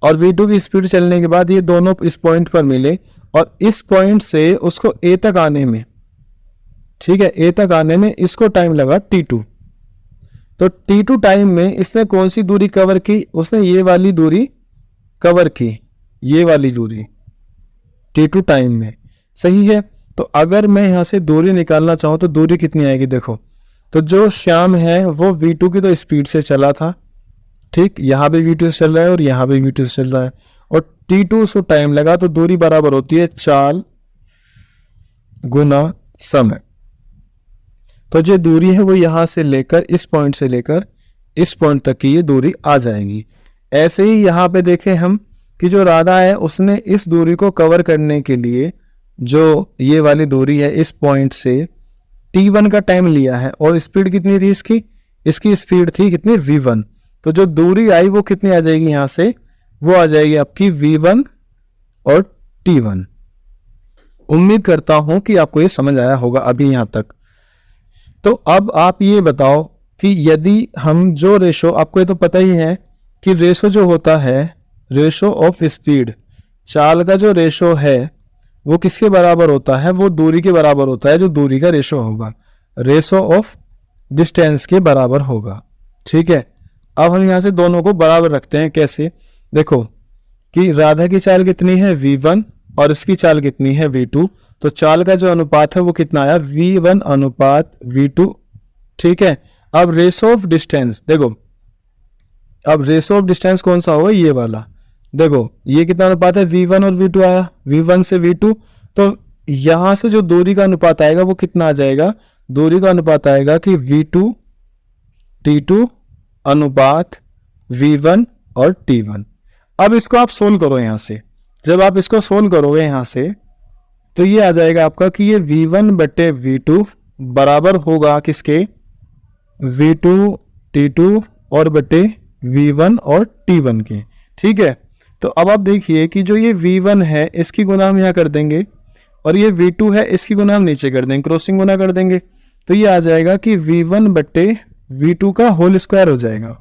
और v2 की स्पीड चलने के बाद ये दोनों इस पॉइंट पर मिले, और इस पॉइंट से उसको a तक आने में, ठीक है, a तक आने में इसको टाइम लगा t2। तो t2 टाइम में इसने कौन सी दूरी कवर की, उसने ये वाली दूरी कवर की, ये वाली दूरी t2 टाइम में, सही है। तो अगर मैं यहां से दूरी निकालना चाहूं तो दूरी कितनी आएगी, देखो। तो जो श्याम है वो v2 की तो स्पीड से चला था, ठीक, यहां पे v2 से चल रहा है और यहां पे v2 से चल रहा है, और t2 उसको टाइम लगा, तो दूरी बराबर होती है चाल गुना समय। तो जो दूरी है वो यहां से लेकर इस पॉइंट से लेकर इस पॉइंट तक की ये दूरी आ जाएगी। ऐसे ही यहां पे देखें हम कि जो राधा है उसने इस दूरी को कवर करने के लिए जो ये वाली दूरी है, इस पॉइंट से t1 का टाइम लिया है, और स्पीड कितनी थी इसकी, इसकी स्पीड थी कितनी, v1। तो जो दूरी आई वो कितनी आ जाएगी, यहां से वो आ जाएगी आपकी v1 और t1। उम्मीद करता हूं कि आपको ये समझ आया होगा अभी यहां तक। तो अब आप ये बताओ कि यदि हम जो रेशो, आपको ये तो पता ही है कि रेशो जो होता है, रेशो ऑफ स्पीड, चाल का जो रेशो है वो किसके बराबर होता है, वो दूरी के बराबर होता है, जो दूरी का रेशो होगा, रेशो ऑफ डिस्टेंस के बराबर होगा, ठीक है। अब हम यहां से दोनों को बराबर रखते हैं, कैसे, देखो कि राधा की चाल कितनी है v1 और इसकी चाल कितनी है v2। तो चाल का जो अनुपात है वो कितना आया, v1 अनुपात v2, ठीक है। अब रेशो ऑफ डिस्टेंस, देखो अब रेशो ऑफ डिस्टेंस कौन सा होगा, ये वाला, देखो ये कितना अनुपात है, v1 और v2 आया, v1 से v2। तो यहां से जो दूरी का अनुपात आएगा वो कितना आ जाएगा, दूरी का अनुपात आएगा कि v2 t2 अनुपात v1 और t1। अब इसको आप सोल्व करो यहां से, जब आप इसको सोल्व करोगे यहां से तो ये आ जाएगा आपका कि ये v1 बटे v2 बराबर होगा किसके, v2 t2 और बटे v1 और t1 के, ठीक है। तो अब आप देखिए कि जो ये v1 है इसकी गुना हम यहाँ कर देंगे, और ये v2 है इसकी गुना हम नीचे कर देंगे, क्रॉसिंग गुना कर देंगे। तो ये आ जाएगा कि v1 बटे v2 का होल स्क्वायर हो जाएगा,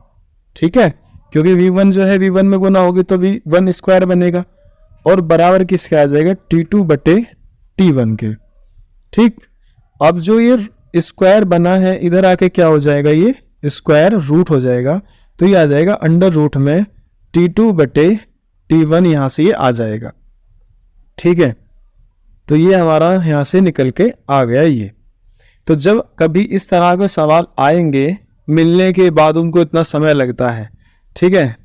ठीक है, क्योंकि v1 जो है v1 में गुना होगी तो v1 स्क्वायर बनेगा, और बराबर किसका आ जाएगा, t2 बटे t1 के, ठीक। अब जो ये स्क्वायर बना है इधर आके क्या हो जाएगा, ये स्क्वायर रूट हो जाएगा। तो ये आ जाएगा अंडर रूट में t2 बटे t1, यहां से ये आ जाएगा, ठीक है। तो ये हमारा यहां से निकल के आ गया ये। तो जब कभी इस तरह के सवाल आएंगे, मिलने के बाद उनको इतना समय लगता है, ठीक है,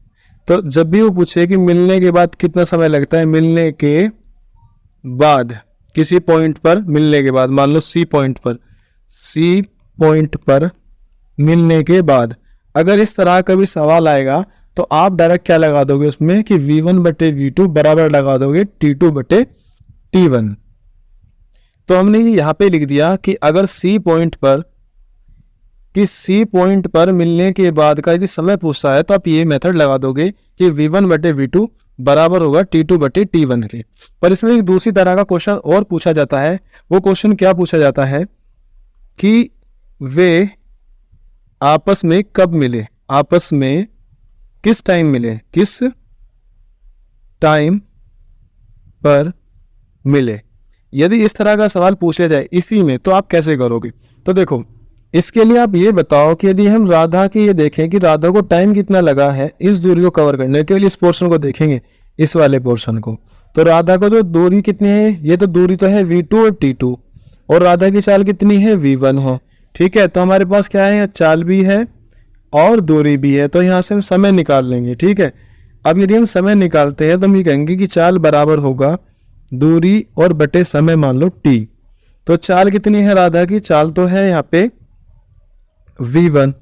तो जब भी वो पूछे कि मिलने के बाद कितना समय लगता है, मिलने के बाद किसी पॉइंट पर, मिलने के बाद, मान लो सी पॉइंट पर मिलने के बाद, अगर इस तरह का भी सवाल आएगा तो आप डायरेक्ट क्या लगा दोगे उसमें कि v1 बटे v2 बराबर लगा दोगे t2 बटे t1। तो हमने यहाँ पे लिख दिया कि अगर सी पॉइंट पर कि सी पॉइंट पर मिलने के बाद का यदि समय पूछता है तो आप ये मेथड लगा दोगे कि v1/v2 बराबर होगा t2/t1 के। पर इसमें एक दूसरी तरह का क्वेश्चन और पूछा जाता है। वो क्वेश्चन क्या पूछा जाता है कि वे आपस में कब मिले, आपस में किस टाइम मिले, किस टाइम पर मिले। यदि इस तरह का सवाल पूछ लिया जाए इसी में तो आप कैसे करोगे? तो देखो, इसके लिए आप ये बताओ कि यदि हम राधा की ये देखें कि राधा को टाइम कितना लगा है इस दूरी को कवर करने के लिए, इस पोर्शन को देखेंगे, इस वाले पोर्शन को, तो राधा को जो दूरी कितनी है, ये तो दूरी तो है v2 और t2, और राधा की चाल कितनी है, v1 है। ठीक है, तो हमारे पास क्या है, चाल भी है और दूरी भी है, तो यहाँ से हम समय निकाल लेंगे। ठीक है, अब यदि हम समय निकालते हैं तो हम ये कहेंगे कि चाल बराबर होगा दूरी और बटे समय, मान लो t। तो चाल कितनी है राधा की, चाल तो है यहाँ पे v1,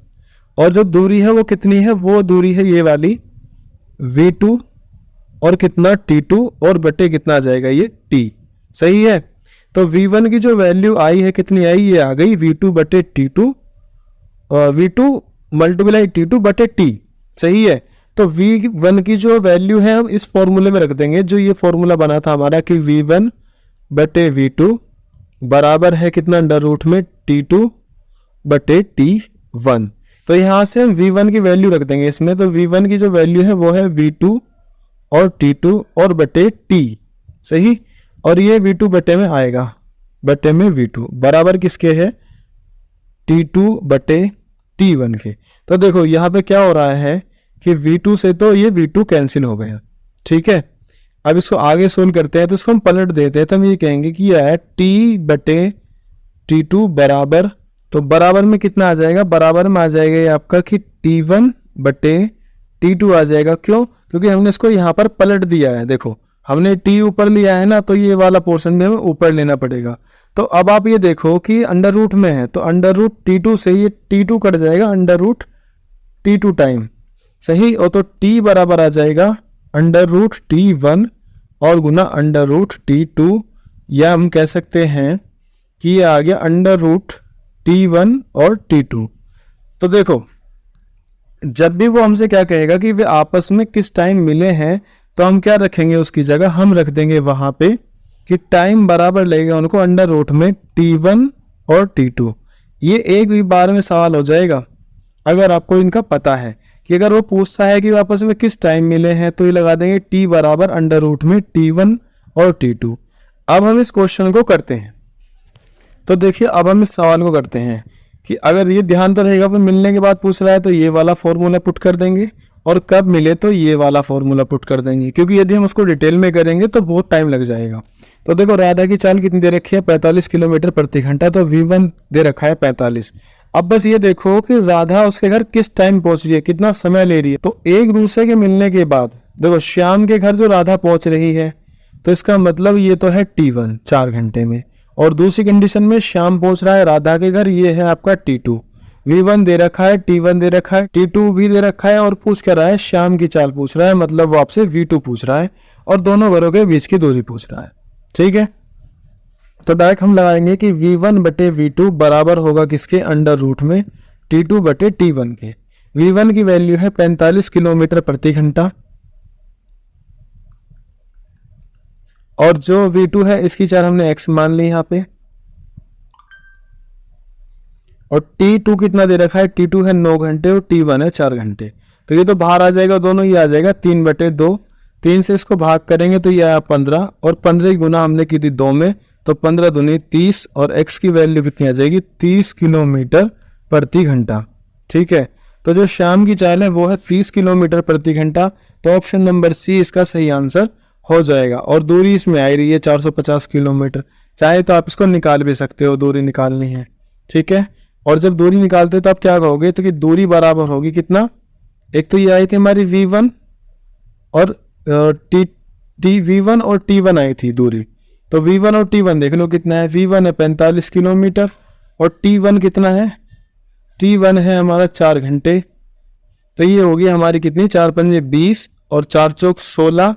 और जो दूरी है वो कितनी है, वो दूरी है ये वाली v2, और कितना t2, और बटे कितना आ जाएगा ये t। सही है, तो v1 की जो वैल्यू आई है कितनी आई, ये आ गई v2/t2, v2 मल्टीप्लाई t2 बटे t। सही है, तो v1 की जो वैल्यू है हम इस फॉर्मूले में रख देंगे, जो ये फॉर्मूला बना था हमारा कि v1/v2 बराबर है कितना, अंडर रूट में t2/t1। तो यहां से हम v1 की वैल्यू रख देंगे इसमें, तो v1 की जो वैल्यू है वो है v2 और t2 और बटे t। सही, और ये v2 बटे में आएगा, बटे में v2 बराबर किसके है, t2/t1 के। तो देखो यहाँ पे क्या हो रहा है कि v2 से तो ये v2 कैंसिल हो गया। ठीक है, अब इसको आगे सोल्व करते हैं तो इसको हम पलट देते हैं, तो हम ये कहेंगे कि यह है t/t2 बराबर, तो बराबर में कितना आ जाएगा, बराबर में आ जाएगा ये आपका कि t1/t2 आ जाएगा। क्यों, क्योंकि हमने इसको यहाँ पर पलट दिया है। देखो हमने t ऊपर लिया है ना, तो ये वाला पोर्शन भी हमें ऊपर लेना पड़ेगा। तो अब आप ये देखो कि अंडर रूट में है, तो अंडर रूट t2 से ये t2 कट जाएगा, अंडर रूट t2 टाइम। सही, और तो t बराबर आ जाएगा अंडर रूट t1 और गुना अंडर रूट t2, या हम कह सकते हैं कि ये आ गया अंडर रूट t1 और t2। तो देखो, जब भी वो हमसे क्या कहेगा कि वे आपस में किस टाइम मिले हैं, तो हम क्या रखेंगे उसकी जगह, हम रख देंगे वहां पे कि टाइम बराबर लगेगा उनको अंडर रूट में t1 और t2। ये एक भी बार में सवाल हो जाएगा अगर आपको इनका पता है कि अगर वो पूछता है कि आपस में किस टाइम मिले हैं, तो ये लगा देंगे t बराबर अंडर रूट में t1 और t2। अब हम इस क्वेश्चन को करते हैं, तो देखिए अब हम इस सवाल को करते हैं कि अगर ये ध्यान तो रहेगा, पर मिलने के बाद पूछ रहा है तो ये वाला फॉर्मूला पुट कर देंगे, और कब मिले तो ये वाला फॉर्मूला पुट कर देंगे, क्योंकि यदि हम उसको डिटेल में करेंगे तो बहुत टाइम लग जाएगा। तो देखो राधा की चाल कितनी दे रखी है, 45 किलोमीटर प्रति घंटा, तो v1 दे रखा है 45। अब बस ये देखो कि राधा उसके घर किस टाइम पहुंच रही है, कितना समय ले रही है। तो एक दूसरे के मिलने के बाद देखो श्याम के घर जो राधा पहुंच रही है, तो इसका मतलब ये तो है t1 4 घंटे में, और दूसरी कंडीशन में श्याम पहुंच रहा है राधा के घर, ये है आपका t2। v1 दे रखा है, t1 दे रखा है, t2 भी दे रखा है, और पूछ कर रहा है श्याम की चाल पूछ रहा है, मतलब वो आपसे v2 पूछ रहा है, और दोनों घरों के बीच की दूरी पूछ रहा है। ठीक है, तो डायरेक्ट हम लगाएंगे कि v1/v2 बराबर होगा किसके, अंडर रूट में t2/t1 के। v1 की वैल्यू है 45 किलोमीटर प्रति घंटा, और जो v2 है इसकी चाल हमने x मान ली यहाँ पे, और t2 कितना दे रखा है, t2 है 9 घंटे और t1 है 4 घंटे। तो ये तो बाहर आ जाएगा दोनों, ये आ जाएगा 3/2, 3 से इसको भाग करेंगे तो ये आया 15, और 15 की गुना हमने की थी 2 में, तो 15 दूनी 30, और x की वैल्यू कितनी आ जाएगी, 30 किलोमीटर प्रति घंटा। ठीक है, तो जो श्याम की चाल है वो है 30 किलोमीटर प्रति घंटा, तो ऑप्शन नंबर सी इसका सही आंसर हो जाएगा। और दूरी इसमें आ रही है 450 किलोमीटर, चाहे तो आप इसको निकाल भी सकते हो, दूरी निकालनी है। ठीक है, और जब दूरी निकालते हो तो आप क्या कहोगे, तो कि दूरी बराबर होगी कितना, एक तो ये आई थी हमारी v1 और v1 और t1 आई थी दूरी, तो v1 और t1 देख लो कितना है, v1 है 45 किलोमीटर और t1 कितना है, t1 है हमारा 4 घंटे। तो ये होगी हमारी कितनी, 4 पंजे 20 और 4 चौक 16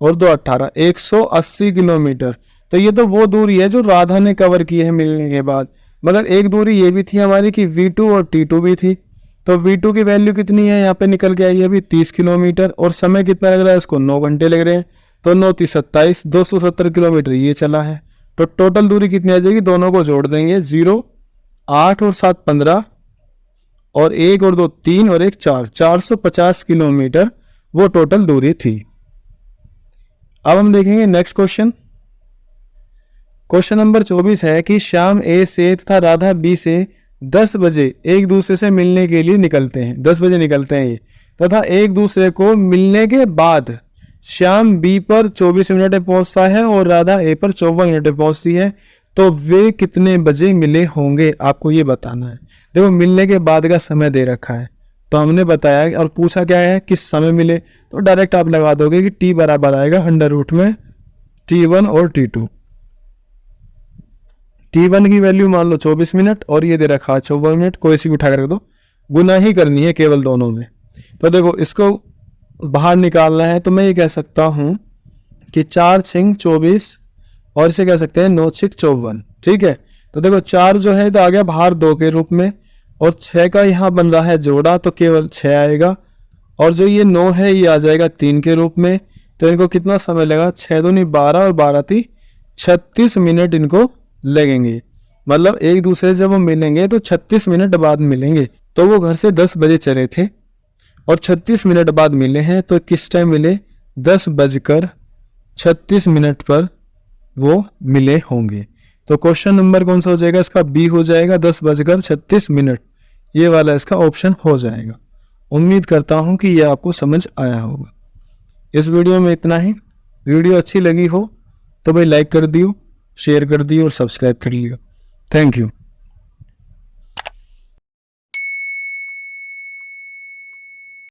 और 2 18, 180 किलोमीटर। तो ये तो वो दूरी है जो राधा ने कवर की है मिलने के बाद। मगर एक दूरी ये भी थी हमारी कि V2 और T2 भी थी। तो V2 की वैल्यू कितनी है यहाँ पे निकल के आई है अभी 30 किलोमीटर, और समय कितना लग रहा है इसको 9 घंटे लग रहे हैं। तो 9 30 27, 270 किलोमीटर ये चला है। तो टोटल दूरी कितनी आ जाएगी, दोनों को जोड़ देंगे, 0 8 और 7 15, और 1 और 2 3 और 1 4, 450 किलोमीटर वो टोटल दूरी थी। अब हम देखेंगे नेक्स्ट क्वेश्चन। क्वेश्चन नंबर 24 है कि श्याम ए से तथा राधा बी से 10 बजे एक दूसरे से मिलने के लिए निकलते हैं। 10 बजे निकलते हैं ये, तथा एक दूसरे को मिलने के बाद श्याम बी पर 24 मिनट में पहुंचता है और राधा ए पर 54 मिनट में पहुंचती है। तो वे कितने बजे मिले होंगे, आपको ये बताना है। देखो मिलने के बाद का समय दे रखा है, तो हमने बताया और पूछा क्या है किस समय मिले, तो डायरेक्ट आप लगा दोगे कि टी बराबर आएगा अंडर रूट में T1 और T2। T1 की वैल्यू मान लो 24 मिनट और ये दे रखा है 54 मिनट, कोई सी भी उठा कर दो, गुना ही करनी है केवल दोनों में। तो देखो इसको बाहर निकालना है, तो मैं ये कह सकता हूँ कि 4 6 24 और इसे कह सकते हैं 9 6 54। ठीक है, तो देखो 4 जो है तो आ गया बाहर 2 के रूप में, और 6 का यहाँ बन रहा है जोड़ा तो केवल 6 आएगा, और जो ये 9 है ये आ जाएगा 3 के रूप में। तो इनको कितना समय लगा, 6 दूनी 12 और 12 ती 36 मिनट इनको लगेंगे। मतलब एक दूसरे से वो मिलेंगे तो 36 मिनट बाद मिलेंगे। तो वो घर से 10 बजे चले थे और 36 मिनट बाद मिले हैं, तो किस टाइम मिले, 10:36 पर वो मिले होंगे। तो क्वेश्चन नंबर कौन सा हो जाएगा, इसका बी हो जाएगा, 10:36। ये वाला इसका ऑप्शन हो जाएगा। उम्मीद करता हूँ कि ये आपको समझ आया होगा। इस वीडियो में इतना ही। वीडियो अच्छी लगी हो तो भाई लाइक कर दियो, शेयर कर दियो और सब्सक्राइब कर लियो। Thank you.